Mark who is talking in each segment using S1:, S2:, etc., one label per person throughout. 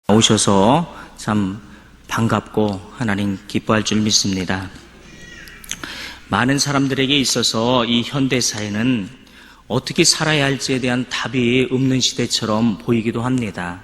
S1: 오셔서 참 반갑고 하나님 기뻐할 줄 믿습니다. 많은 사람들에게 있어서 이 현대사회는 어떻게 살아야 할지에 대한 답이 없는 시대처럼 보이기도 합니다.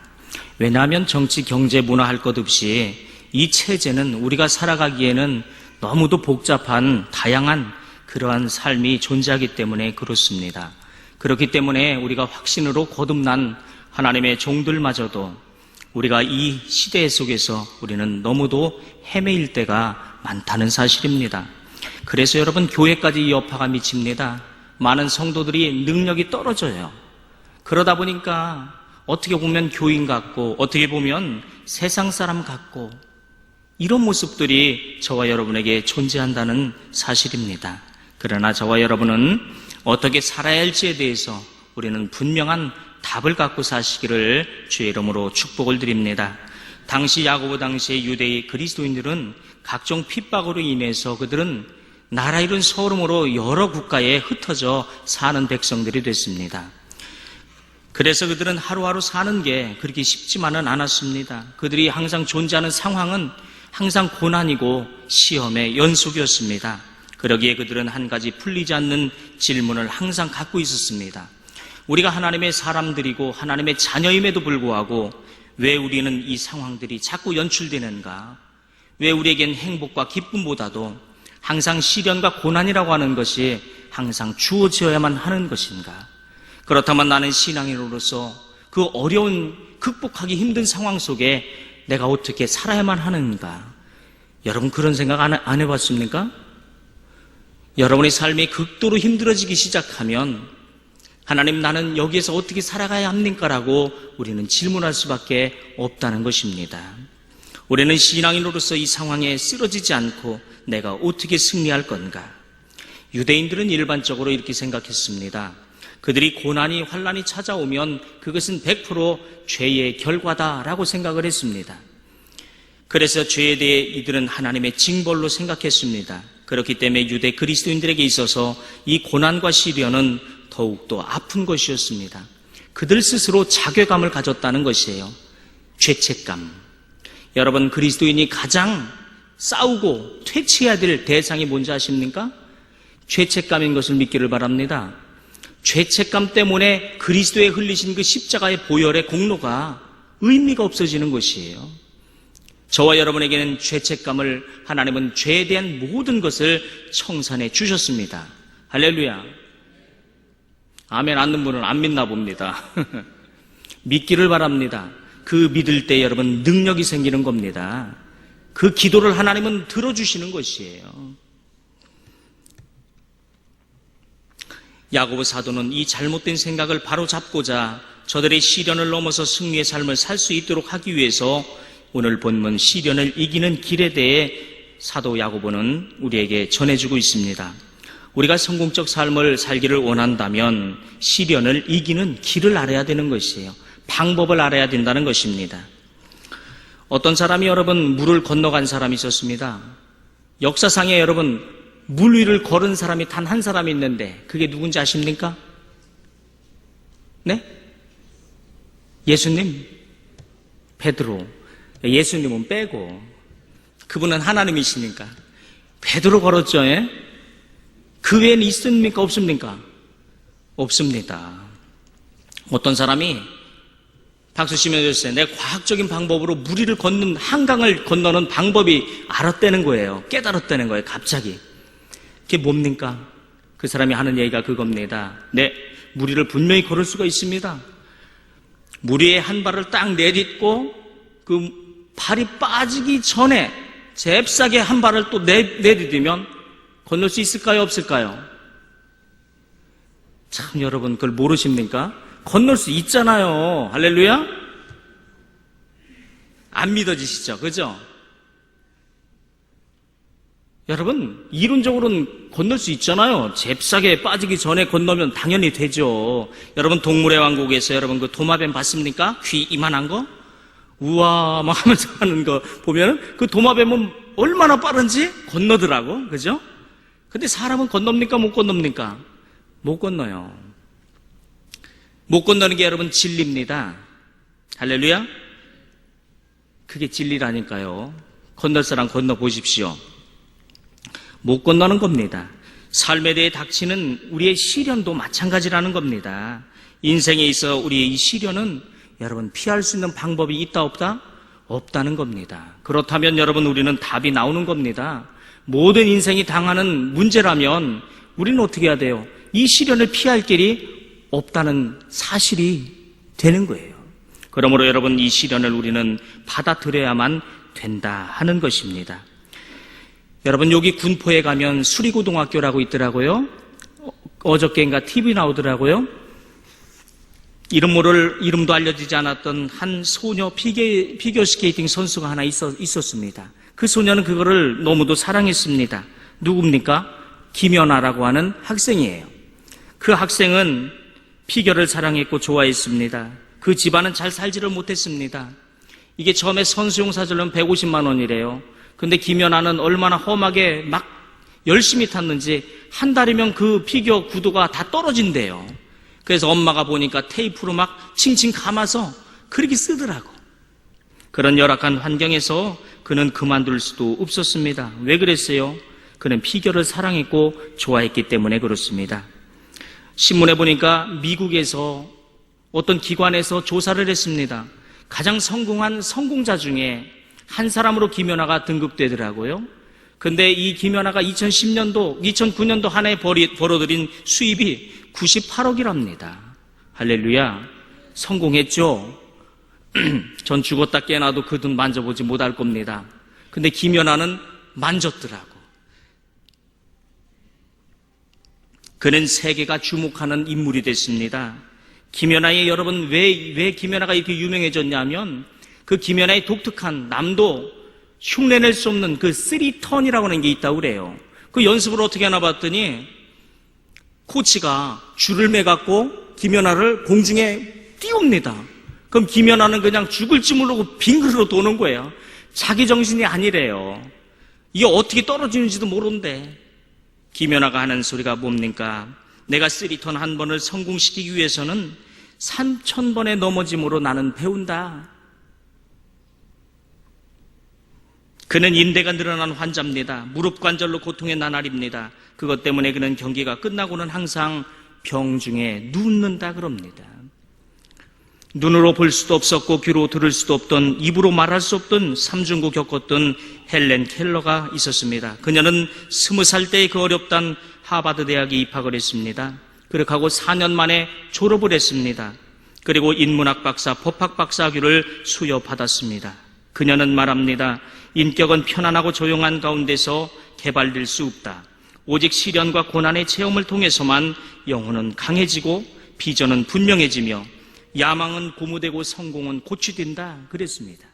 S1: 왜냐하면 정치, 경제, 문화 할 것 없이 이 체제는 우리가 살아가기에는 너무도 복잡한 다양한 그러한 삶이 존재하기 때문에 그렇습니다. 그렇기 때문에 우리가 확신으로 거듭난 하나님의 종들마저도 우리가 이 시대 속에서 우리는 너무도 헤매일 때가 많다는 사실입니다. 그래서 여러분, 교회까지 여파가 미칩니다. 많은 성도들이 능력이 떨어져요. 그러다 보니까 어떻게 보면 교인 같고 어떻게 보면 세상 사람 같고 이런 모습들이 저와 여러분에게 존재한다는 사실입니다. 그러나 저와 여러분은 어떻게 살아야 할지에 대해서 우리는 분명한 답을 갖고 사시기를 주의 이름으로 축복을 드립니다. 당시 야고보 당시의 유대의 그리스도인들은 각종 핍박으로 인해서 그들은 나라 잃은 서름으로 여러 국가에 흩어져 사는 백성들이 됐습니다. 그래서 그들은 하루하루 사는 게 그렇게 쉽지만은 않았습니다. 그들이 항상 존재하는 상황은 항상 고난이고 시험의 연속이었습니다. 그러기에 그들은 한 가지 풀리지 않는 질문을 항상 갖고 있었습니다. 우리가 하나님의 사람들이고 하나님의 자녀임에도 불구하고 왜 우리는 이 상황들이 자꾸 연출되는가? 왜 우리에겐 행복과 기쁨보다도 항상 시련과 고난이라고 하는 것이 항상 주어져야만 하는 것인가? 그렇다면 나는 신앙인으로서 그 어려운 극복하기 힘든 상황 속에 내가 어떻게 살아야만 하는가? 여러분, 그런 생각 안 해봤습니까? 여러분의 삶이 극도로 힘들어지기 시작하면 하나님, 나는 여기에서 어떻게 살아가야 합니까? 라고 우리는 질문할 수밖에 없다는 것입니다. 우리는 신앙인으로서 이 상황에 쓰러지지 않고 내가 어떻게 승리할 건가? 유대인들은 일반적으로 이렇게 생각했습니다. 그들이 고난이, 환난이 찾아오면 그것은 100% 죄의 결과다라고 생각을 했습니다. 그래서 죄에 대해 이들은 하나님의 징벌로 생각했습니다. 그렇기 때문에 유대 그리스도인들에게 있어서 이 고난과 시련은 더욱더 아픈 것이었습니다. 그들 스스로 자괴감을 가졌다는 것이에요. 죄책감. 여러분, 그리스도인이 가장 싸우고 퇴치해야 될 대상이 뭔지 아십니까? 죄책감인 것을 믿기를 바랍니다. 죄책감 때문에 그리스도에 흘리신 그 십자가의 보혈의 공로가 의미가 없어지는 것이에요. 저와 여러분에게는 죄책감을 하나님은 죄에 대한 모든 것을 청산해 주셨습니다. 할렐루야. 아멘 않는 분은 안 믿나 봅니다. 믿기를 바랍니다. 그 믿을 때 여러분 능력이 생기는 겁니다. 그 기도를 하나님은 들어주시는 것이에요. 야고보 사도는 이 잘못된 생각을 바로잡고자 저들의 시련을 넘어서 승리의 삶을 살 수 있도록 하기 위해서 오늘 본문 시련을 이기는 길에 대해 사도 야고보는 우리에게 전해주고 있습니다. 우리가 성공적 삶을 살기를 원한다면 시련을 이기는 길을 알아야 되는 것이에요. 방법을 알아야 된다는 것입니다. 어떤 사람이 여러분 물을 건너간 사람이 있었습니다. 역사상에 여러분 물 위를 걸은 사람이 단 한 사람이 있는데 그게 누군지 아십니까? 네? 예수님, 베드로. 예수님은 빼고 그분은 하나님이시니까 베드로 걸었죠. 예? 그 외에는 있습니까? 없습니까? 없습니다. 어떤 사람이 박수 치며 해주세요. 내가 과학적인 방법으로 물 위를 걷는, 한강을 건너는 방법이 알았다는 거예요. 깨달았다는 거예요. 갑자기. 그게 뭡니까? 그 사람이 하는 얘기가 그겁니다. 네, 물 위를 분명히 걸을 수가 있습니다. 물 위에 한 발을 딱 내딛고 그 발이 빠지기 전에 잽싸게 한 발을 또 내딛으면 건널 수 있을까요? 없을까요? 참 여러분 그걸 모르십니까? 건널 수 있잖아요. 할렐루야? 안 믿어지시죠? 그죠? 여러분 이론적으로는 건널 수 있잖아요. 잽싸게 빠지기 전에 건너면 당연히 되죠. 여러분 동물의 왕국에서 여러분 그 도마뱀 봤습니까? 귀 이만한 거? 우와 막 하면서 하는 거 보면 그 도마뱀은 얼마나 빠른지 건너더라고. 그죠? 근데 사람은 건넙니까? 못 건넙니까? 못 건너요. 못 건너는 게 여러분 진리입니다. 할렐루야. 그게 진리라니까요. 건널 사람 건너보십시오. 못 건너는 겁니다. 삶에 대해 닥치는 우리의 시련도 마찬가지라는 겁니다. 인생에 있어 우리의 이 시련은 여러분 피할 수 있는 방법이 있다 없다? 없다는 겁니다. 그렇다면 여러분 우리는 답이 나오는 겁니다. 모든 인생이 당하는 문제라면 우리는 어떻게 해야 돼요? 이 시련을 피할 길이 없다는 사실이 되는 거예요. 그러므로 여러분 이 시련을 우리는 받아들여야만 된다 하는 것입니다. 여러분 여기 군포에 가면 수리고등학교라고 있더라고요. 어저께인가 TV 나오더라고요. 이름도 알려지지 않았던 한 소녀 피겨 스케이팅 선수가 하나 있었습니다. 그 소녀는 그거를 너무도 사랑했습니다. 누굽니까? 김연아라고 하는 학생이에요. 그 학생은 피겨를 사랑했고 좋아했습니다. 그 집안은 잘 살지를 못했습니다. 이게 처음에 선수용 사전료는 150만 원이래요. 근데 김연아는 얼마나 험하게 막 열심히 탔는지 한 달이면 그 피겨 구두가 다 떨어진대요. 그래서 엄마가 보니까 테이프로 막 칭칭 감아서 그렇게 쓰더라고. 그런 열악한 환경에서 그는 그만둘 수도 없었습니다. 왜 그랬어요? 그는 피겨를 사랑했고 좋아했기 때문에 그렇습니다. 신문에 보니까 미국에서 어떤 기관에서 조사를 했습니다. 가장 성공한 성공자 중에 한 사람으로 김연아가 등극되더라고요. 근데 이 김연아가 2009년도 한 해 벌어들인 수입이 98억이랍니다. 할렐루야. 성공했죠? 전 죽었다 깨어나도 그 돈 만져보지 못할 겁니다. 근데 김연아는 만졌더라고. 그는 세계가 주목하는 인물이 됐습니다. 김연아의 여러분 왜 김연아가 이렇게 유명해졌냐면 그 김연아의 독특한 남도 흉내낼 수 없는 그 3턴이라고 하는 게 있다고 그래요. 그 연습을 어떻게 하나 봤더니 코치가 줄을 매갖고 김연아를 공중에 띄웁니다. 그럼 김연아는 그냥 죽을지 모르고 빙그르르 도는 거예요. 자기 정신이 아니래요. 이게 어떻게 떨어지는지도 모르는데 김연아가 하는 소리가 뭡니까? 내가 3턴 한 번을 성공시키기 위해서는 3,000번의 넘어짐으로 나는 배운다. 그는 인대가 늘어난 환자입니다. 무릎 관절로 고통의 나날입니다. 그것 때문에 그는 경기가 끝나고는 항상 병중에 눕는다 그럽니다. 눈으로 볼 수도 없었고 귀로 들을 수도 없던 입으로 말할 수 없던 삼중고 겪었던 헬렌 켈러가 있었습니다. 그녀는 20살 때의 그 어렵단 하버드 대학에 입학을 했습니다. 그렇게 하고 4년 만에 졸업을 했습니다. 그리고 인문학 박사, 법학 박사학위를 수여받았습니다. 그녀는 말합니다. 인격은 편안하고 조용한 가운데서 개발될 수 없다. 오직 시련과 고난의 체험을 통해서만 영혼은 강해지고 비전은 분명해지며 야망은 고무되고 성공은 고취된다 그랬습니다.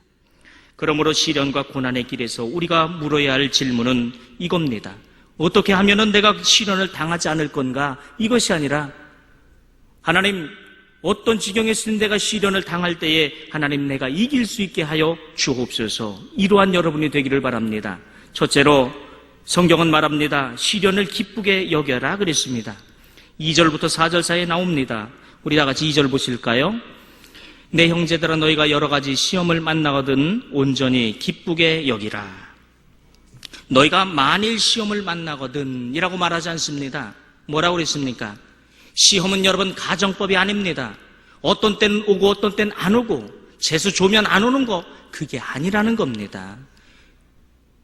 S1: 그러므로 시련과 고난의 길에서 우리가 물어야 할 질문은 이겁니다. 어떻게 하면은 내가 시련을 당하지 않을 건가? 이것이 아니라 하나님 어떤 지경에 있는 내가 시련을 당할 때에 하나님 내가 이길 수 있게 하여 주옵소서. 이러한 여러분이 되기를 바랍니다. 첫째로 성경은 말합니다. 시련을 기쁘게 여겨라 그랬습니다. 2절부터 4절 사이에 나옵니다. 우리 다 같이 2절 보실까요? 내 형제들아 너희가 여러 가지 시험을 만나거든 온전히 기쁘게 여기라. 너희가 만일 시험을 만나거든 이라고 말하지 않습니다. 뭐라고 그랬습니까? 시험은 여러분 가정법이 아닙니다. 어떤 때는 오고 어떤 때는 안 오고 재수 좋으면 안 오는 거 그게 아니라는 겁니다.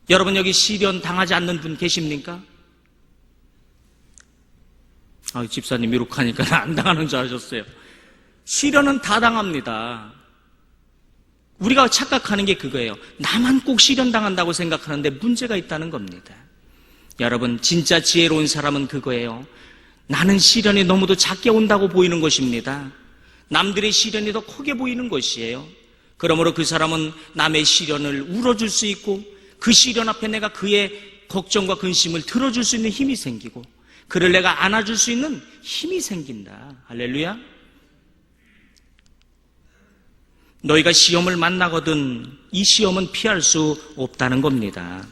S1: 여러분 여기 시련 당하지 않는 분 계십니까? 집사님 이렇게 하니까 안 당하는 줄 아셨어요. 시련은 다 당합니다. 우리가 착각하는 게 그거예요. 나만 꼭 시련 당한다고 생각하는데 문제가 있다는 겁니다. 여러분 진짜 지혜로운 사람은 그거예요. 나는 시련이 너무도 작게 온다고 보이는 것입니다. 남들의 시련이 더 크게 보이는 것이에요. 그러므로 그 사람은 남의 시련을 울어줄 수 있고 그 시련 앞에 내가 그의 걱정과 근심을 들어줄 수 있는 힘이 생기고 그를 내가 안아줄 수 있는 힘이 생긴다. 할렐루야. 너희가 시험을 만나거든 이 시험은 피할 수 없다는 겁니다.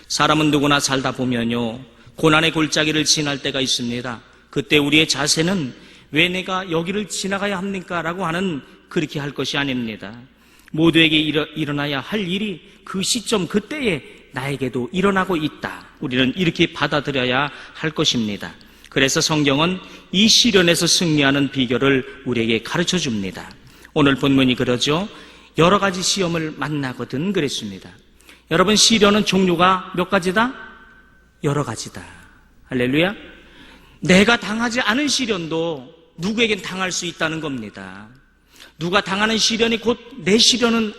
S1: 사람은 누구나 살다 보면요 고난의 골짜기를 지날 때가 있습니다. 그때 우리의 자세는 왜 내가 여기를 지나가야 합니까? 라고 하는 그렇게 할 것이 아닙니다. 모두에게 일어나야 할 일이 그 시점 그때에 나에게도 일어나고 있다. 우리는 이렇게 받아들여야 할 것입니다. 그래서 성경은 이 시련에서 승리하는 비결을 우리에게 가르쳐 줍니다. 오늘 본문이 그러죠. 여러 가지 시험을 만나거든 그랬습니다. 여러분, 시련은 종류가 몇 가지다? 여러 가지다. 할렐루야. 내가 당하지 않은 시련도 누구에겐 당할 수 있다는 겁니다. 누가 당하는 시련이 곧 내 시련은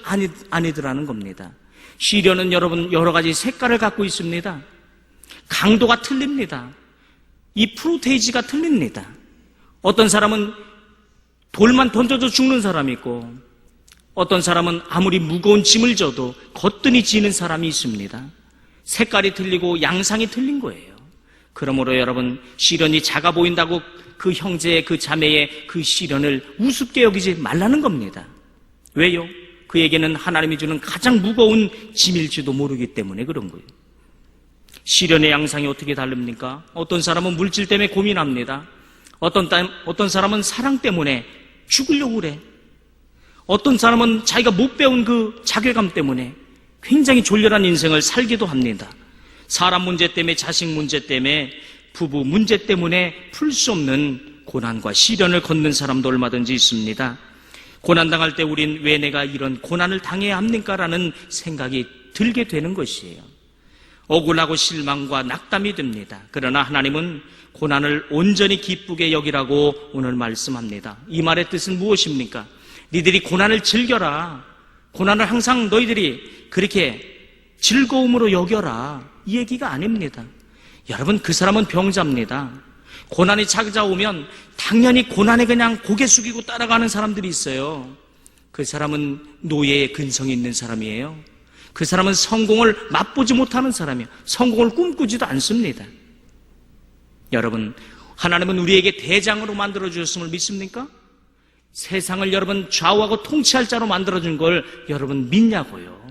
S1: 아니더라는 겁니다. 시련은 여러분 여러 가지 색깔을 갖고 있습니다. 강도가 틀립니다. 이 프로테이지가 틀립니다. 어떤 사람은 돌만 던져도 죽는 사람이 있고, 어떤 사람은 아무리 무거운 짐을 져도 거뜬히 지는 사람이 있습니다. 색깔이 틀리고 양상이 틀린 거예요. 그러므로 여러분, 시련이 작아 보인다고 그 형제의, 그 자매의 그 시련을 우습게 여기지 말라는 겁니다. 왜요? 그에게는 하나님이 주는 가장 무거운 짐일지도 모르기 때문에 그런 거예요. 시련의 양상이 어떻게 다릅니까? 어떤 사람은 물질 때문에 고민합니다. 어떤 사람은 사랑 때문에 죽으려고 그래. 어떤 사람은 자기가 못 배운 그 자괴감 때문에 굉장히 졸렬한 인생을 살기도 합니다. 사람 문제 때문에, 자식 문제 때문에, 부부 문제 때문에 풀 수 없는 고난과 시련을 걷는 사람도 얼마든지 있습니다. 고난당할 때 우린 왜 내가 이런 고난을 당해야 합니까? 라는 생각이 들게 되는 것이에요. 억울하고 실망과 낙담이 듭니다. 그러나 하나님은 고난을 온전히 기쁘게 여기라고 오늘 말씀합니다. 이 말의 뜻은 무엇입니까? 니들이 고난을 즐겨라. 고난을 항상 너희들이 그렇게 즐거움으로 여겨라. 이 얘기가 아닙니다. 여러분, 그 사람은 병자입니다. 고난이 찾아오면 당연히 고난에 그냥 고개 숙이고 따라가는 사람들이 있어요. 그 사람은 노예의 근성이 있는 사람이에요. 그 사람은 성공을 맛보지 못하는 사람이에요. 성공을 꿈꾸지도 않습니다. 여러분, 하나님은 우리에게 대장으로 만들어주셨음을 믿습니까? 세상을 여러분 좌우하고 통치할 자로 만들어준 걸 여러분 믿냐고요.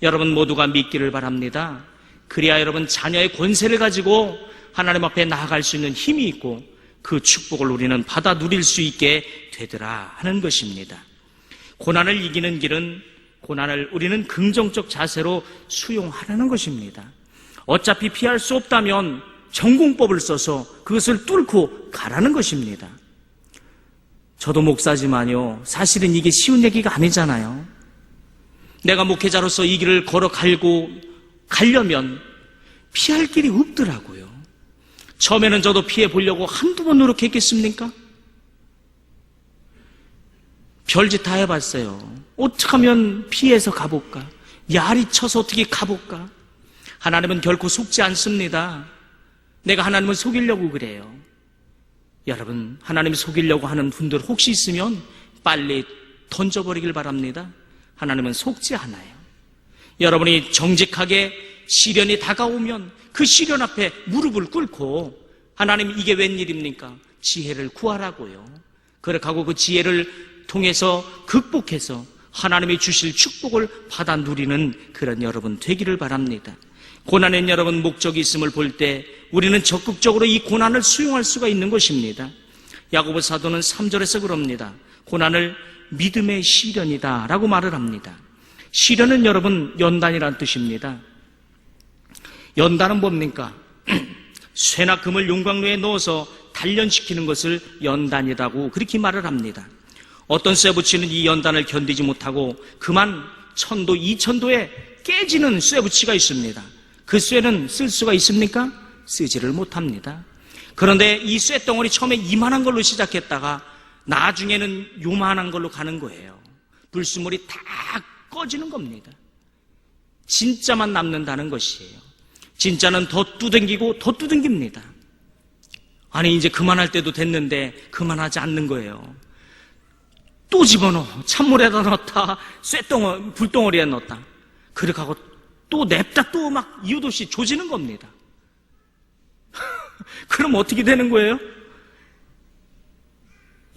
S1: 여러분 모두가 믿기를 바랍니다. 그래야 여러분 자녀의 권세를 가지고 하나님 앞에 나아갈 수 있는 힘이 있고 그 축복을 우리는 받아 누릴 수 있게 되더라 하는 것입니다. 고난을 이기는 길은 고난을 우리는 긍정적 자세로 수용하라는 것입니다. 어차피 피할 수 없다면 전공법을 써서 그것을 뚫고 가라는 것입니다. 저도 목사지만요, 사실은 이게 쉬운 얘기가 아니잖아요. 내가 목회자로서 이 길을 가려면 피할 길이 없더라고요. 처음에는 저도 피해 보려고 한두 번 노력했겠습니까? 별짓 다 해봤어요. 어떻게 하면 피해서 가볼까? 야리 쳐서 어떻게 가볼까? 하나님은 결코 속지 않습니다. 내가 하나님을 속이려고 그래요. 여러분, 하나님을 속이려고 하는 분들 혹시 있으면 빨리 던져버리길 바랍니다. 하나님은 속지 않아요. 여러분이 정직하게 시련이 다가오면 그 시련 앞에 무릎을 꿇고 하나님, 이게 웬일입니까? 지혜를 구하라고요. 그렇게 하고 그 지혜를 통해서 극복해서 하나님이 주실 축복을 받아 누리는 그런 여러분 되기를 바랍니다. 고난엔 여러분 목적이 있음을 볼 때 우리는 적극적으로 이 고난을 수용할 수가 있는 것입니다. 야고보 사도는 3절에서 그럽니다. 고난을 믿음의 시련이다 라고 말을 합니다. 시련은 여러분 연단이란 뜻입니다. 연단은 뭡니까? 쇠나 금을 용광로에 넣어서 단련시키는 것을 연단이라고 그렇게 말을 합니다. 어떤 쇠붙이는 이 연단을 견디지 못하고 그만 1000도, 2000도에 깨지는 쇠붙이가 있습니다. 그 쇠는 쓸 수가 있습니까? 쓰지를 못합니다. 그런데 이 쇠덩어리 처음에 이만한 걸로 시작했다가 나중에는 요만한 걸로 가는 거예요. 불순물이 다 꺼지는 겁니다. 진짜만 남는다는 것이에요. 진짜는 더 뚜둥기고 더 뚜둥깁니다. 아니, 이제 그만할 때도 됐는데 그만하지 않는 거예요. 또 집어넣어. 찬물에다 넣었다, 불덩어리에 넣었다. 그렇게 하고 또 냅다 또 막 이유도 없이 조지는 겁니다. 그럼 어떻게 되는 거예요?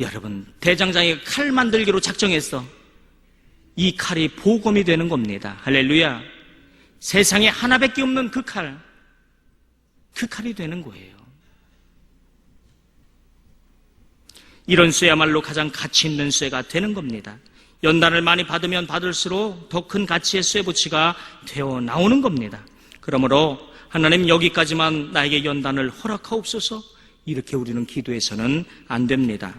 S1: 여러분, 대장장이가 칼 만들기로 작정했어. 이 칼이 보검이 되는 겁니다. 할렐루야. 세상에 하나밖에 없는 그 칼이 되는 거예요. 이런 쇠야말로 가장 가치 있는 쇠가 되는 겁니다. 연단을 많이 받으면 받을수록 더 큰 가치의 쇠붙이가 되어 나오는 겁니다. 그러므로 하나님 여기까지만 나에게 연단을 허락하옵소서, 이렇게 우리는 기도해서는 안 됩니다.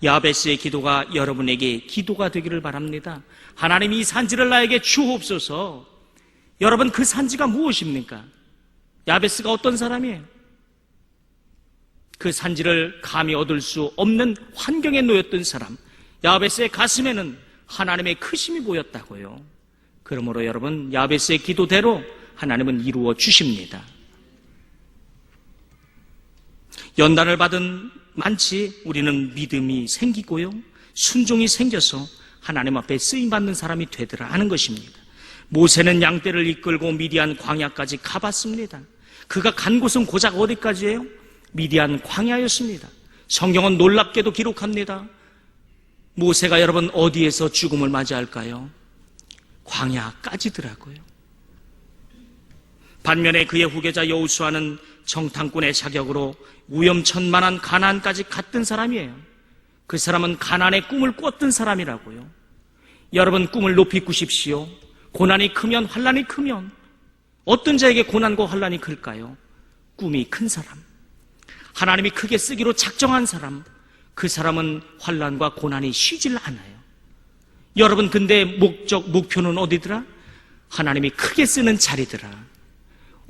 S1: 야베스의 기도가 여러분에게 기도가 되기를 바랍니다. 하나님 이 산지를 나에게 주옵소서. 여러분 그 산지가 무엇입니까? 야베스가 어떤 사람이에요? 그 산지를 감히 얻을 수 없는 환경에 놓였던 사람. 야베스의 가슴에는 하나님의 크심이 보였다고요. 그러므로 여러분 야베스의 기도대로 하나님은 이루어 주십니다. 연단을 받은 많지 우리는 믿음이 생기고요, 순종이 생겨서 하나님 앞에 쓰임받는 사람이 되더라 하는 것입니다. 모세는 양떼를 이끌고 미디안 광야까지 가봤습니다. 그가 간 곳은 고작 어디까지예요? 미디안 광야였습니다. 성경은 놀랍게도 기록합니다. 모세가 여러분 어디에서 죽음을 맞이할까요? 광야까지더라고요. 반면에 그의 후계자 여호수아는 정탐꾼의 자격으로 위험천만한 가나안까지 갔던 사람이에요. 그 사람은 가나안의 꿈을 꿨던 사람이라고요. 여러분 꿈을 높이 꾸십시오. 고난이 크면, 환난이 크면 어떤 자에게 고난과 환난이 클까요? 꿈이 큰 사람, 하나님이 크게 쓰기로 작정한 사람, 그 사람은 환난과 고난이 쉬질 않아요. 여러분 근데 목표는 어디더라? 하나님이 크게 쓰는 자리더라.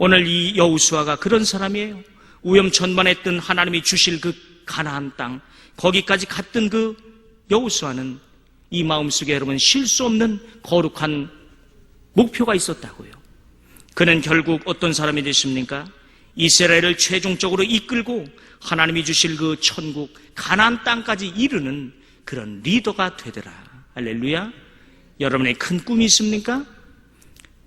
S1: 오늘 이 여호수아가 그런 사람이에요. 위험천만했던 하나님이 주실 그 가나안 땅, 거기까지 갔던 그 여호수아는 이 마음속에 여러분 쉴 수 없는 거룩한 목표가 있었다고요. 그는 결국 어떤 사람이 됐습니까? 이스라엘을 최종적으로 이끌고 하나님이 주실 그 천국 가나안 땅까지 이르는 그런 리더가 되더라. 할렐루야. 여러분의 큰 꿈이 있습니까?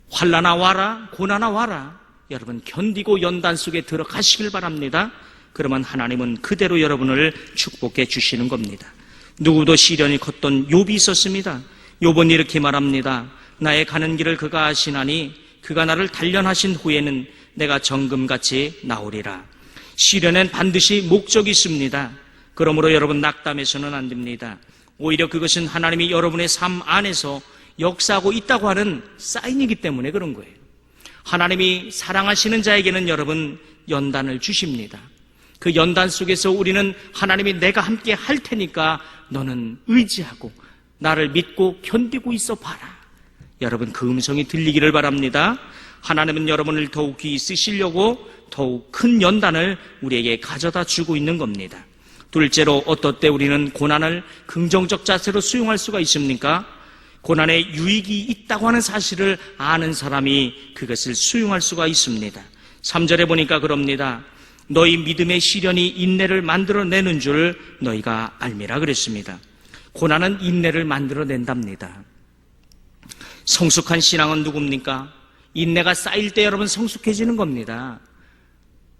S1: 환난아 와라, 고난아 와라. 여러분 견디고 연단 속에 들어가시길 바랍니다. 그러면 하나님은 그대로 여러분을 축복해 주시는 겁니다. 누구도 시련이 컸던 욥이 있었습니다. 욥은 이렇게 말합니다. 나의 가는 길을 그가 아시나니 그가 나를 단련하신 후에는 내가 정금같이 나오리라. 시련엔 반드시 목적이 있습니다. 그러므로 여러분 낙담해서는 안 됩니다. 오히려 그것은 하나님이 여러분의 삶 안에서 역사하고 있다고 하는 사인이기 때문에 그런 거예요. 하나님이 사랑하시는 자에게는 여러분 연단을 주십니다. 그 연단 속에서 우리는 하나님이 내가 함께 할 테니까 너는 의지하고 나를 믿고 견디고 있어 봐라. 여러분 그 음성이 들리기를 바랍니다. 하나님은 여러분을 더욱 귀히 쓰시려고 더욱 큰 연단을 우리에게 가져다 주고 있는 겁니다. 둘째로 어떨 때 우리는 고난을 긍정적 자세로 수용할 수가 있습니까? 고난에 유익이 있다고 하는 사실을 아는 사람이 그것을 수용할 수가 있습니다. 3절에 보니까 그럽니다. 너희 믿음의 시련이 인내를 만들어내는 줄 너희가 알미라 그랬습니다. 고난은 인내를 만들어낸답니다. 성숙한 신앙은 누굽니까? 인내가 쌓일 때 여러분 성숙해지는 겁니다.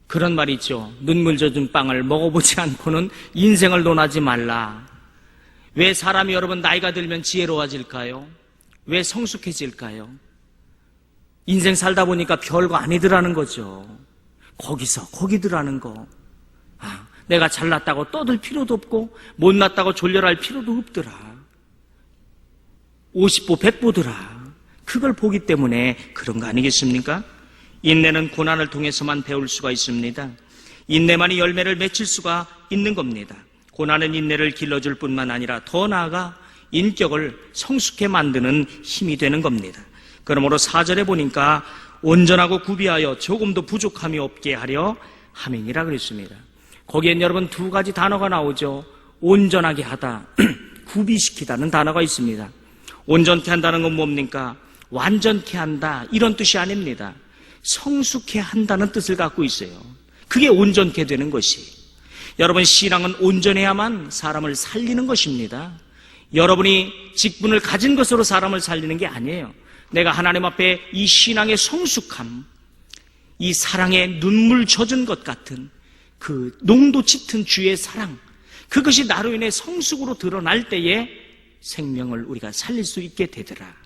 S1: 그런 말 있죠. 눈물 젖은 빵을 먹어보지 않고는 인생을 논하지 말라. 왜 사람이 여러분 나이가 들면 지혜로워질까요? 왜 성숙해질까요? 인생 살다 보니까 별거 아니더라는 거죠. 거기서 거기더라는 거. 내가 잘났다고 떠들 필요도 없고 못났다고 졸려할 필요도 없더라. 50보 100보더라. 그걸 보기 때문에 그런 거 아니겠습니까? 인내는 고난을 통해서만 배울 수가 있습니다. 인내만이 열매를 맺힐 수가 있는 겁니다. 고난은 인내를 길러줄 뿐만 아니라 더 나아가 인격을 성숙해 만드는 힘이 되는 겁니다. 그러므로 4절에 보니까 온전하고 구비하여 조금도 부족함이 없게 하려 함이니라 그랬습니다. 거기엔 여러분 두 가지 단어가 나오죠. 온전하게 하다, 구비시키다는 단어가 있습니다. 온전케 한다는 건 뭡니까? 완전케 한다 이런 뜻이 아닙니다. 성숙해 한다는 뜻을 갖고 있어요. 그게 온전케 되는 것이. 여러분 신앙은 온전해야만 사람을 살리는 것입니다. 여러분이 직분을 가진 것으로 사람을 살리는 게 아니에요. 내가 하나님 앞에 이 신앙의 성숙함, 이 사랑에 눈물 젖은 것 같은 그 농도 짙은 주의 사랑, 그것이 나로 인해 성숙으로 드러날 때에 생명을 우리가 살릴 수 있게 되더라.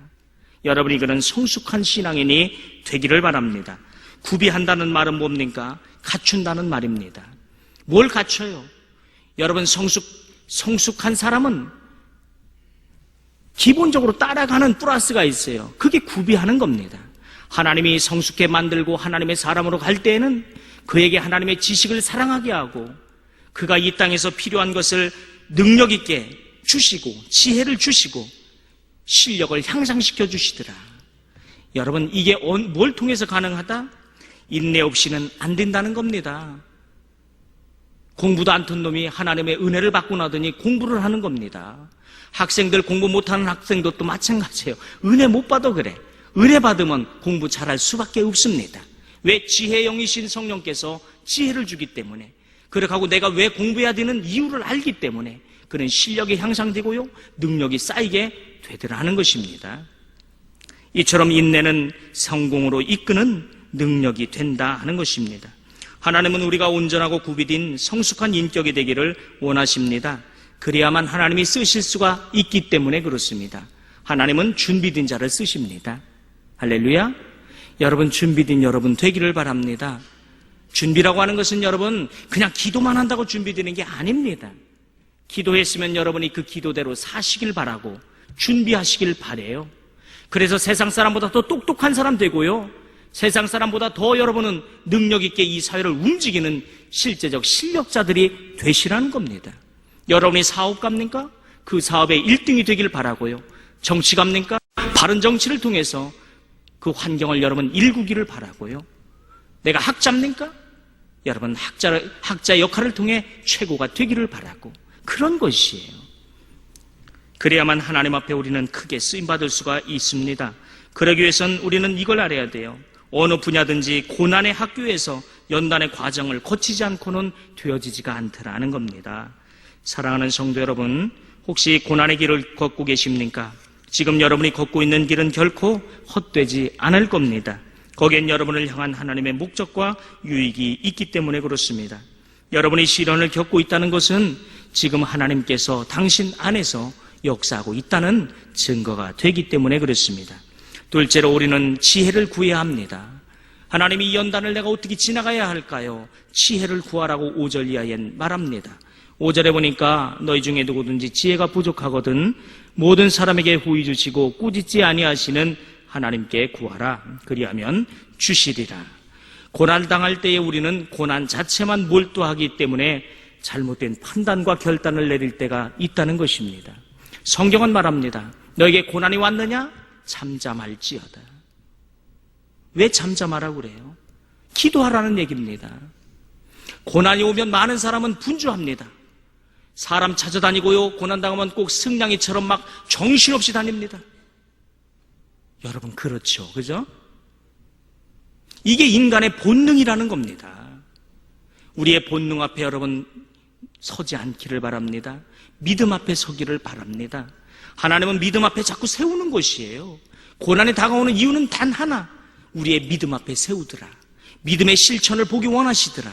S1: 여러분이 그런 성숙한 신앙인이 되기를 바랍니다. 구비한다는 말은 뭡니까? 갖춘다는 말입니다. 뭘 갖춰요? 여러분 성숙한 사람은 기본적으로 따라가는 플러스가 있어요. 그게 구비하는 겁니다. 하나님이 성숙해 만들고 하나님의 사람으로 갈 때에는 그에게 하나님의 지식을 사랑하게 하고 그가 이 땅에서 필요한 것을 능력 있게 주시고 지혜를 주시고 실력을 향상시켜 주시더라. 여러분, 이게 뭘 통해서 가능하다? 인내 없이는 안 된다는 겁니다. 공부도 안 튼 놈이 하나님의 은혜를 받고 나더니 공부를 하는 겁니다. 학생들 공부 못하는 학생도 또 마찬가지예요. 은혜 못 받아 그래. 은혜 받으면 공부 잘할 수밖에 없습니다. 왜? 지혜의 영이신 성령께서 지혜를 주기 때문에. 그렇게 하고 내가 왜 공부해야 되는 이유를 알기 때문에 그런 실력이 향상되고요, 능력이 쌓이게 되더라는 것입니다. 이처럼 인내는 성공으로 이끄는 능력이 된다 하는 것입니다. 하나님은 우리가 온전하고 구비된 성숙한 인격이 되기를 원하십니다. 그래야만 하나님이 쓰실 수가 있기 때문에 그렇습니다. 하나님은 준비된 자를 쓰십니다. 할렐루야. 여러분, 준비된 여러분 되기를 바랍니다. 준비라고 하는 것은 여러분 그냥 기도만 한다고 준비되는 게 아닙니다. 기도했으면 여러분이 그 기도대로 사시길 바라고 준비하시길 바래요. 그래서 세상 사람보다 더 똑똑한 사람 되고요, 세상 사람보다 더 여러분은 능력 있게 이 사회를 움직이는 실제적 실력자들이 되시라는 겁니다. 여러분이 사업가입니까? 그 사업의 1등이 되길 바라고요. 정치가입니까? 바른 정치를 통해서 그 환경을 여러분 일구기를 바라고요. 내가 학자입니까? 여러분 학자의 역할을 통해 최고가 되기를 바라고 그런 것이에요. 그래야만 하나님 앞에 우리는 크게 쓰임받을 수가 있습니다. 그러기 위해서는 우리는 이걸 알아야 돼요. 어느 분야든지 고난의 학교에서 연단의 과정을 거치지 않고는 되어지지가 않더라는 겁니다. 사랑하는 성도 여러분, 혹시 고난의 길을 걷고 계십니까? 지금 여러분이 걷고 있는 길은 결코 헛되지 않을 겁니다. 거기엔 여러분을 향한 하나님의 목적과 유익이 있기 때문에 그렇습니다. 여러분이 시련을 겪고 있다는 것은 지금 하나님께서 당신 안에서 역사하고 있다는 증거가 되기 때문에 그렇습니다. 둘째로 우리는 지혜를 구해야 합니다. 하나님이 이 연단을 내가 어떻게 지나가야 할까요? 지혜를 구하라고 5절 이하엔 말합니다. 5절에 보니까 너희 중에 누구든지 지혜가 부족하거든 모든 사람에게 후히 주시고 꾸짖지 아니하시는 하나님께 구하라. 그리하면 주시리라. 고난 당할 때에 우리는 고난 자체만 몰두하기 때문에 잘못된 판단과 결단을 내릴 때가 있다는 것입니다. 성경은 말합니다. 너에게 고난이 왔느냐? 잠잠할지어다. 왜 잠잠하라고 그래요? 기도하라는 얘기입니다. 고난이 오면 많은 사람은 분주합니다. 사람 찾아다니고요, 고난당하면 꼭 승냥이처럼 막 정신없이 다닙니다. 여러분 그렇죠, 그죠? 이게 인간의 본능이라는 겁니다. 우리의 본능 앞에 여러분 서지 않기를 바랍니다. 믿음 앞에 서기를 바랍니다. 하나님은 믿음 앞에 자꾸 세우는 것이에요. 고난이 다가오는 이유는 단 하나, 우리의 믿음 앞에 세우더라. 믿음의 실천을 보기 원하시더라.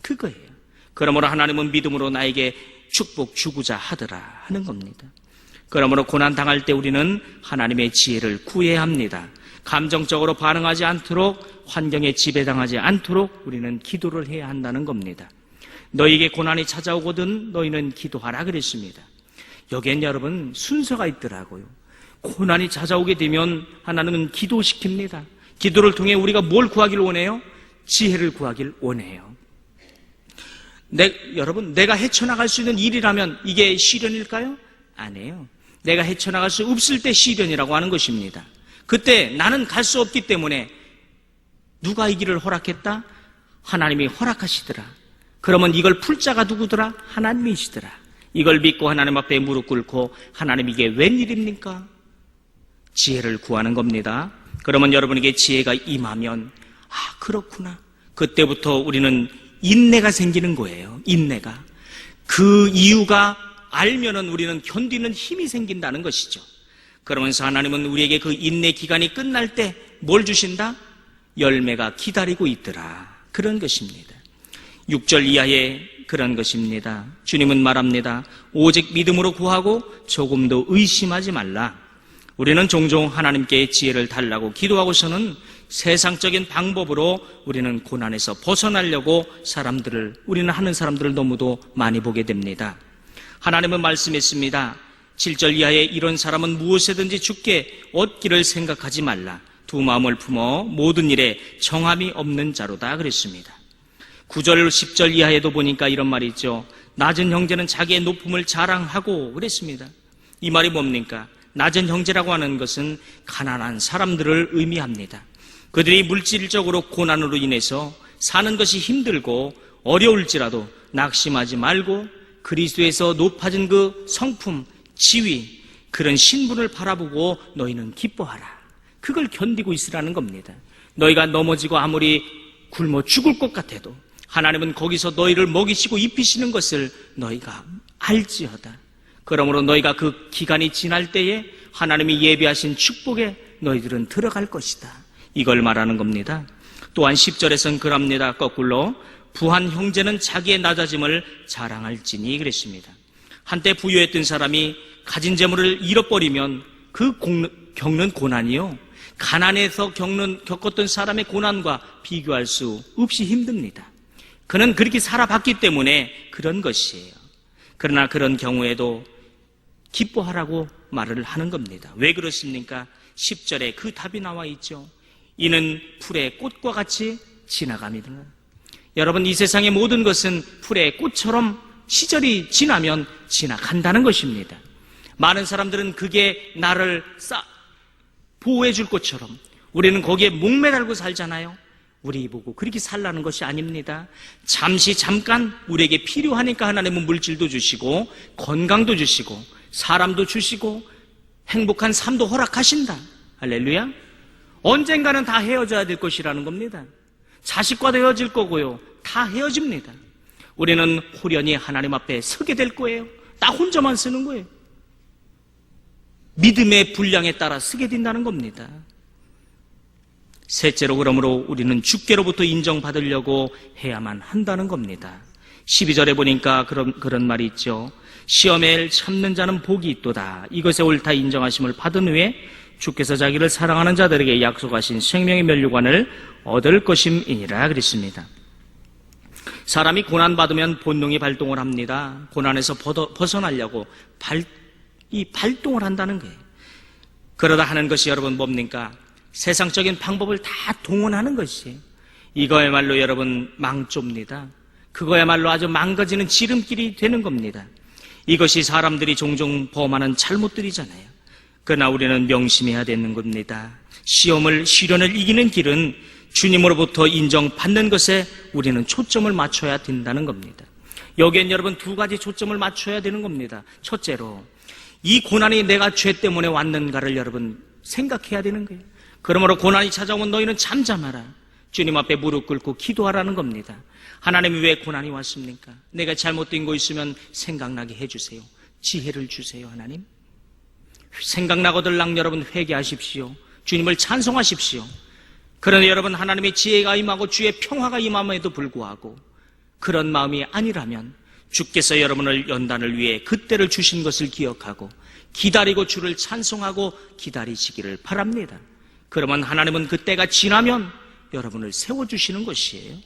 S1: 그거예요. 그러므로 하나님은 믿음으로 나에게 축복 주고자 하더라 하는 겁니다. 그러므로 고난 당할 때 우리는 하나님의 지혜를 구해야 합니다. 감정적으로 반응하지 않도록, 환경에 지배당하지 않도록 우리는 기도를 해야 한다는 겁니다. 너희에게 고난이 찾아오거든 너희는 기도하라 그랬습니다. 여기엔 여러분 순서가 있더라고요. 고난이 찾아오게 되면 하나님은 기도시킵니다. 기도를 통해 우리가 뭘 구하길 원해요? 지혜를 구하길 원해요. 여러분, 내가 헤쳐나갈 수 있는 일이라면 이게 시련일까요? 아니에요. 내가 헤쳐나갈 수 없을 때 시련이라고 하는 것입니다. 그때 나는 갈 수 없기 때문에 누가 이 길을 허락했다? 하나님이 허락하시더라. 그러면 이걸 풀 자가 누구더라? 하나님이시더라. 이걸 믿고 하나님 앞에 무릎 꿇고 하나님 이게 웬일입니까? 지혜를 구하는 겁니다. 그러면 여러분에게 지혜가 임하면 아 그렇구나. 그때부터 우리는 인내가 생기는 거예요. 인내가. 그 이유가 알면은 우리는 견디는 힘이 생긴다는 것이죠. 그러면서 하나님은 우리에게 그 인내 기간이 끝날 때 뭘 주신다? 열매가 기다리고 있더라. 그런 것입니다. 6절 이하에 그런 것입니다. 주님은 말합니다. 오직 믿음으로 구하고 조금도 의심하지 말라. 우리는 종종 하나님께 지혜를 달라고 기도하고서는 세상적인 방법으로 우리는 고난에서 벗어나려고 우리는 하는 사람들을 너무도 많이 보게 됩니다. 하나님은 말씀했습니다. 7절 이하에 이런 사람은 무엇에든지 죽게 얻기를 생각하지 말라. 두 마음을 품어 모든 일에 정함이 없는 자로다 그랬습니다. 9절 10절 이하에도 보니까 이런 말이 있죠. 낮은 형제는 자기의 높음을 자랑하고 그랬습니다. 이 말이 뭡니까? 낮은 형제라고 하는 것은 가난한 사람들을 의미합니다. 그들이 물질적으로 고난으로 인해서 사는 것이 힘들고 어려울지라도 낙심하지 말고 그리스도에서 높아진 그 성품, 지위, 그런 신분을 바라보고 너희는 기뻐하라. 그걸 견디고 있으라는 겁니다. 너희가 넘어지고 아무리 굶어 죽을 것 같아도 하나님은 거기서 너희를 먹이시고 입히시는 것을 너희가 알지어다. 그러므로 너희가 그 기간이 지날 때에 하나님이 예비하신 축복에 너희들은 들어갈 것이다. 이걸 말하는 겁니다. 또한 10절에서는 그럽니다. 거꾸로 부한 형제는 자기의 낮아짐을 자랑할지니 그랬습니다. 한때 부유했던 사람이 가진 재물을 잃어버리면 그 겪는 고난이요, 가난해서 겪었던 사람의 고난과 비교할 수 없이 힘듭니다. 그는 그렇게 살아봤기 때문에 그런 것이에요. 그러나 그런 경우에도 기뻐하라고 말을 하는 겁니다. 왜 그렇습니까? 10절에 그 답이 나와 있죠. 이는 풀의 꽃과 같이 지나갑니다. 여러분, 이 세상의 모든 것은 풀의 꽃처럼 시절이 지나면 지나간다는 것입니다. 많은 사람들은 그게 나를 보호해 줄 것처럼 우리는 거기에 목매달고 살잖아요. 우리 보고 그렇게 살라는 것이 아닙니다. 잠깐 우리에게 필요하니까 하나님은 물질도 주시고 건강도 주시고 사람도 주시고 행복한 삶도 허락하신다. 할렐루야. 언젠가는 다 헤어져야 될 것이라는 겁니다. 자식과도 헤어질 거고요. 다 헤어집니다. 우리는 호련히 하나님 앞에 서게 될 거예요. 나 혼자만 쓰는 거예요. 믿음의 분량에 따라 쓰게 된다는 겁니다. 셋째로, 그러므로 우리는 주께로부터 인정받으려고 해야만 한다는 겁니다. 12절에 보니까 그런 말이 있죠. 시험에 참는 자는 복이 있도다. 이것에 옳다 인정하심을 받은 후에 주께서 자기를 사랑하는 자들에게 약속하신 생명의 면류관을 얻을 것임이니라 그랬습니다. 사람이 고난받으면 본능이 발동을 합니다. 고난에서 벗어나려고 발동을 한다는 거예요. 그러다 하는 것이 여러분 뭡니까? 세상적인 방법을 다 동원하는 것이에요. 이거야말로 여러분 망조입니다. 그거야말로 아주 망가지는 지름길이 되는 겁니다. 이것이 사람들이 종종 범하는 잘못들이잖아요. 그러나 우리는 명심해야 되는 겁니다. 시련을 이기는 길은 주님으로부터 인정받는 것에 우리는 초점을 맞춰야 된다는 겁니다. 여기엔 여러분 두 가지 초점을 맞춰야 되는 겁니다. 첫째로, 이 고난이 내가 죄 때문에 왔는가를 여러분 생각해야 되는 거예요. 그러므로 고난이 찾아오면 너희는 잠잠하라. 주님 앞에 무릎 꿇고 기도하라는 겁니다. 하나님이 왜 고난이 왔습니까? 내가 잘못된 거 있으면 생각나게 해주세요. 지혜를 주세요, 하나님. 생각나거들랑 여러분 회개하십시오. 주님을 찬송하십시오. 그러나 여러분 하나님의 지혜가 임하고 주의 평화가 임함에도 불구하고 그런 마음이 아니라면 주께서 여러분을 연단을 위해 그때를 주신 것을 기억하고 기다리고 주를 찬송하고 기다리시기를 바랍니다. 그러면 하나님은 그때가 지나면 여러분을 세워주시는 것이에요.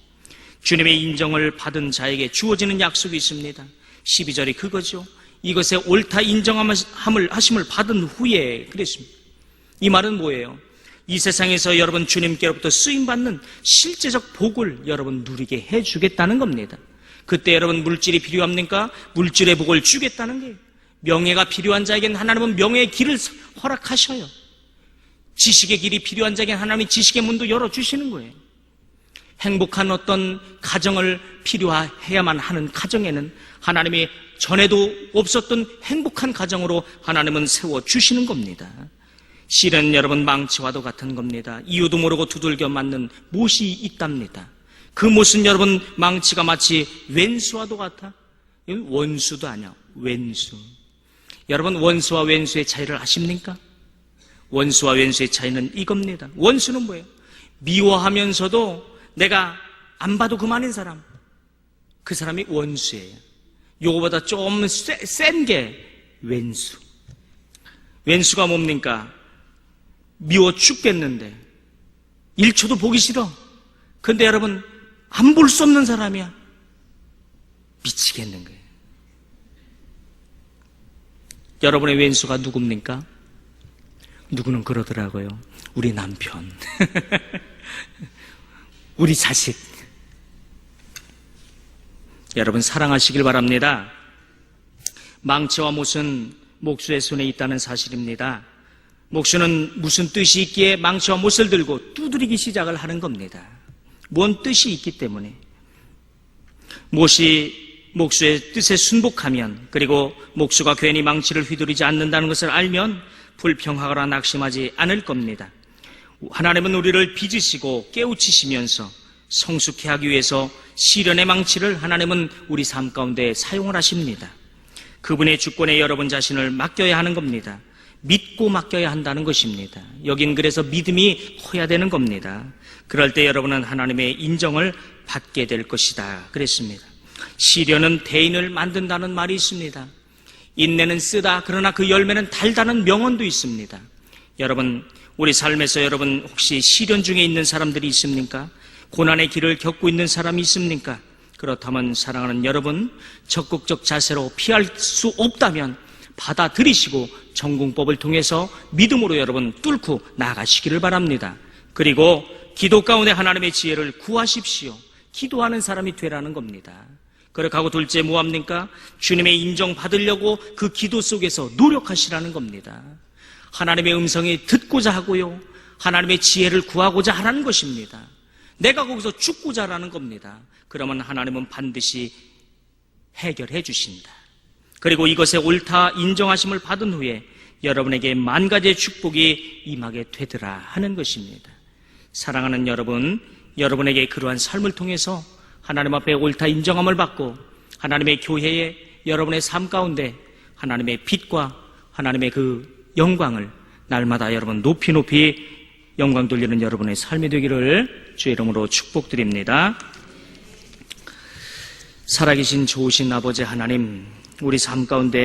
S1: 주님의 인정을 받은 자에게 주어지는 약속이 있습니다. 12절이 그거죠. 이것에 옳다 인정함을 하심을 받은 후에 그랬습니다. 이 말은 뭐예요? 이 세상에서 여러분 주님께로부터 쓰임받는 실제적 복을 여러분 누리게 해주겠다는 겁니다. 그때 여러분 물질이 필요합니까? 물질의 복을 주겠다는 거예요. 명예가 필요한 자에게는 하나님은 명예의 길을 허락하셔요. 지식의 길이 필요한 자에게는 하나님이 지식의 문도 열어주시는 거예요. 행복한 어떤 가정을 필요해야만 하는 가정에는 하나님이 전에도 없었던 행복한 가정으로 하나님은 세워주시는 겁니다. 실은 여러분 망치와도 같은 겁니다. 이유도 모르고 두들겨 맞는 못이 있답니다. 그 못은 여러분 망치가 마치 왼수와도 같아. 원수도 아니야, 왼수. 여러분 원수와 왼수의 차이를 아십니까? 원수와 왼수의 차이는 이겁니다. 원수는 뭐예요? 미워하면서도 내가 안 봐도 그만인 사람, 그 사람이 원수예요. 요거보다 좀 센 게 왼수. 왼수가 뭡니까? 미워 죽겠는데 1초도 보기 싫어. 근데 여러분 안 볼 수 없는 사람이야. 미치겠는 거예요. 여러분의 왼수가 누굽니까? 누구는 그러더라고요. 우리 남편, 우리 자식. 여러분 사랑하시길 바랍니다. 망치와 못은 목수의 손에 있다는 사실입니다. 목수는 무슨 뜻이 있기에 망치와 못을 들고 두드리기 시작을 하는 겁니다. 뭔 뜻이 있기 때문에. 못이 목수의 뜻에 순복하면, 그리고 목수가 괜히 망치를 휘두르지 않는다는 것을 알면 불평하거나 낙심하지 않을 겁니다. 하나님은 우리를 빚으시고 깨우치시면서 성숙해 하기 위해서 시련의 망치를 하나님은 우리 삶 가운데 사용을 하십니다. 그분의 주권에 여러분 자신을 맡겨야 하는 겁니다. 믿고 맡겨야 한다는 것입니다. 여긴 그래서 믿음이 커야 되는 겁니다. 그럴 때 여러분은 하나님의 인정을 받게 될 것이다 그랬습니다. 시련은 대인을 만든다는 말이 있습니다. 인내는 쓰다, 그러나 그 열매는 달다는 명언도 있습니다. 여러분, 우리 삶에서 여러분 혹시 시련 중에 있는 사람들이 있습니까? 고난의 길을 겪고 있는 사람이 있습니까? 그렇다면 사랑하는 여러분, 적극적 자세로 피할 수 없다면 받아들이시고 전공법을 통해서 믿음으로 여러분 뚫고 나가시기를 바랍니다. 그리고 기도 가운데 하나님의 지혜를 구하십시오. 기도하는 사람이 되라는 겁니다. 그렇게 하고 둘째 뭐합니까? 주님의 인정받으려고 그 기도 속에서 노력하시라는 겁니다. 하나님의 음성이 듣고자 하고요, 하나님의 지혜를 구하고자 하라는 것입니다. 내가 거기서 죽고자 하라는 겁니다. 그러면 하나님은 반드시 해결해 주신다. 그리고 이것에 옳다 인정하심을 받은 후에 여러분에게 만 가지의 축복이 임하게 되더라 하는 것입니다. 사랑하는 여러분, 여러분에게 그러한 삶을 통해서 하나님 앞에 옳다 인정함을 받고 하나님의 교회에 여러분의 삶 가운데 하나님의 빛과 하나님의 그 영광을 날마다 여러분 높이 영광 돌리는 여러분의 삶이 되기를 주의 이름으로 축복드립니다. 살아계신 좋으신 아버지 하나님, 우리 삶 가운데